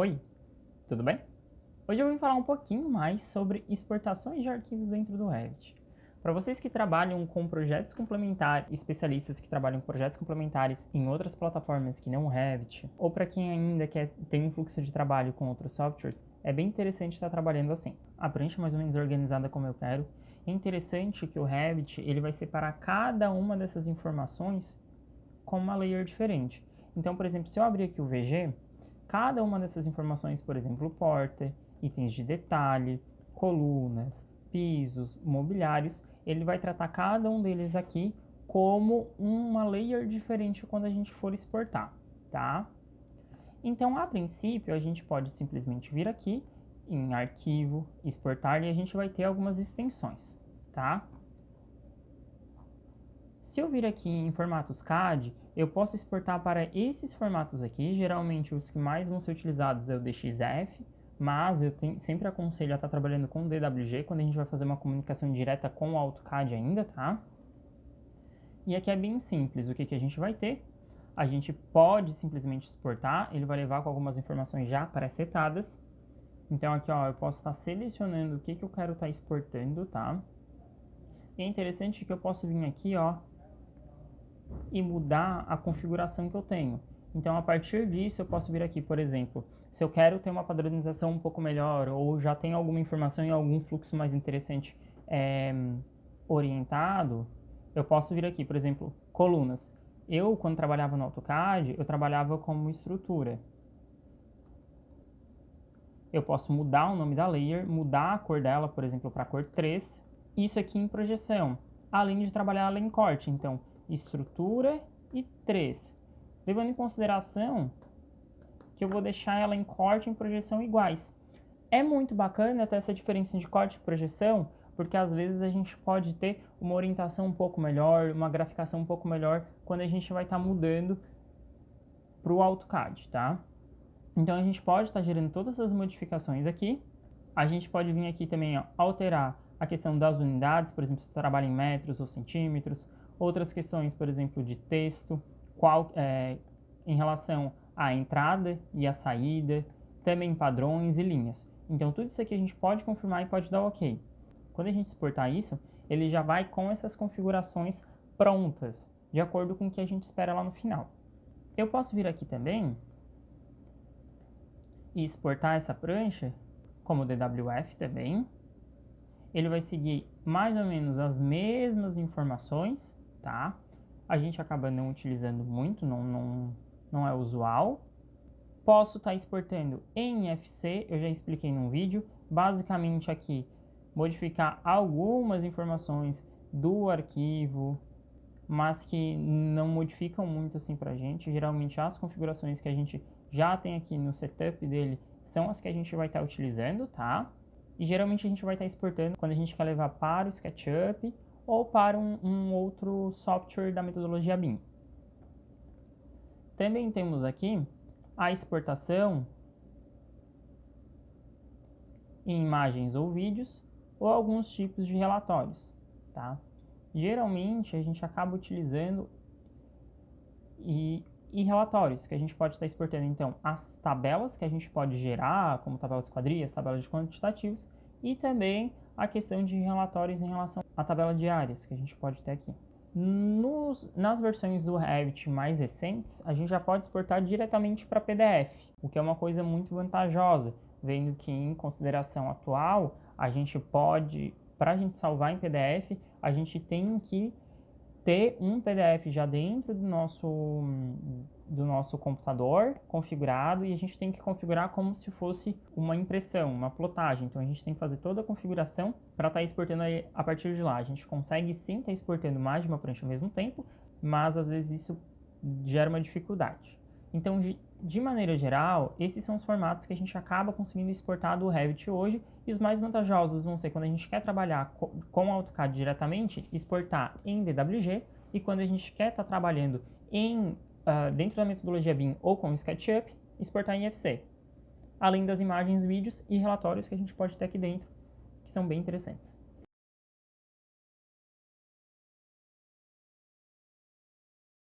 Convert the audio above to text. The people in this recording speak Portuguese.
Oi, tudo bem? Hoje eu vim falar um pouquinho mais sobre exportações de arquivos dentro do Revit. Para vocês que trabalham com projetos complementares, especialistas que trabalham com projetos complementares em outras plataformas que não o Revit, ou para quem ainda tem um fluxo de trabalho com outros softwares, é bem interessante estar trabalhando assim. A prancha mais ou menos organizada como eu quero. É interessante que o Revit ele vai separar cada uma dessas informações com uma layer diferente. Então, por exemplo, se eu abrir aqui o VG, cada uma dessas informações, por exemplo, porta, itens de detalhe, colunas, pisos, mobiliários, ele vai tratar cada um deles aqui como uma layer diferente quando a gente for exportar, tá? Então, a princípio, a gente pode simplesmente vir aqui em arquivo, exportar, e a gente vai ter algumas extensões, tá? Se eu vir aqui em formatos CAD, eu posso exportar para esses formatos aqui. Geralmente os que mais vão ser utilizados é o DXF, mas eu sempre aconselho a estar trabalhando com o DWG quando a gente vai fazer uma comunicação direta com o AutoCAD ainda, tá? E aqui é bem simples, o que a gente vai ter? A gente pode simplesmente exportar, ele vai levar com algumas informações já pré-setadas. Então aqui ó, eu posso estar selecionando o que eu quero estar exportando, tá? E é interessante que eu posso vir aqui ó, e mudar a configuração que eu tenho. Então, a partir disso, eu posso vir aqui, por exemplo, se eu quero ter uma padronização um pouco melhor, ou já tenho alguma informação em algum fluxo mais interessante orientado, eu posso vir aqui, por exemplo, colunas. Eu, quando trabalhava no AutoCAD, eu trabalhava como estrutura. Eu posso mudar o nome da layer, mudar a cor dela, por exemplo, para a cor 3. Isso aqui em projeção, além de trabalhar ela em corte. Então, estrutura e 3. Levando em consideração que eu vou deixar ela em corte e em projeção iguais. É muito bacana ter essa diferença de corte e projeção, porque às vezes a gente pode ter uma orientação um pouco melhor, uma graficação um pouco melhor, quando a gente vai estar mudando para o AutoCAD, tá? Então a gente pode estar gerando todas essas modificações aqui. A gente pode vir aqui também ó, alterar a questão das unidades, por exemplo, se trabalha em metros ou centímetros. Outras questões, por exemplo, de texto, em relação à entrada e à saída, também padrões e linhas. Então tudo isso aqui a gente pode confirmar e pode dar OK. Quando a gente exportar isso, ele já vai com essas configurações prontas, de acordo com o que a gente espera lá no final. Eu posso vir aqui também e exportar essa prancha como DWF também. Ele vai seguir mais ou menos as mesmas informações, tá? A gente acaba não utilizando muito, não é usual. Posso estar exportando em IFC, eu já expliquei num vídeo. Basicamente aqui, modificar algumas informações do arquivo, mas que não modificam muito assim pra gente. Geralmente as configurações que a gente já tem aqui no setup dele são as que a gente vai estar utilizando, tá? E geralmente a gente vai estar exportando quando a gente quer levar para o SketchUp ou para um outro software da metodologia BIM. Também temos aqui a exportação em imagens ou vídeos ou alguns tipos de relatórios, tá? Geralmente a gente acaba utilizando e relatórios, que a gente pode estar exportando então as tabelas que a gente pode gerar, como tabela de esquadrias, tabela de quantitativos, e também a questão de relatórios em relação à tabela de áreas, que a gente pode ter aqui. Nas versões do Revit mais recentes, a gente já pode exportar diretamente para PDF, o que é uma coisa muito vantajosa, vendo que em consideração atual, a gente pode, para a gente salvar em PDF, a gente tem que ter um PDF já dentro do nosso computador configurado, e a gente tem que configurar como se fosse uma impressão, uma plotagem. Então a gente tem que fazer toda a configuração para estar exportando a partir de lá. A gente consegue sim estar exportando mais de uma prancha ao mesmo tempo, mas às vezes isso gera uma dificuldade. Então, de maneira geral, esses são os formatos que a gente acaba conseguindo exportar do Revit hoje, e os mais vantajosos vão ser quando a gente quer trabalhar com o AutoCAD diretamente, exportar em DWG, e quando a gente quer estar trabalhando dentro da metodologia BIM ou com o SketchUp, exportar em IFC. Além das imagens, vídeos e relatórios que a gente pode ter aqui dentro, que são bem interessantes.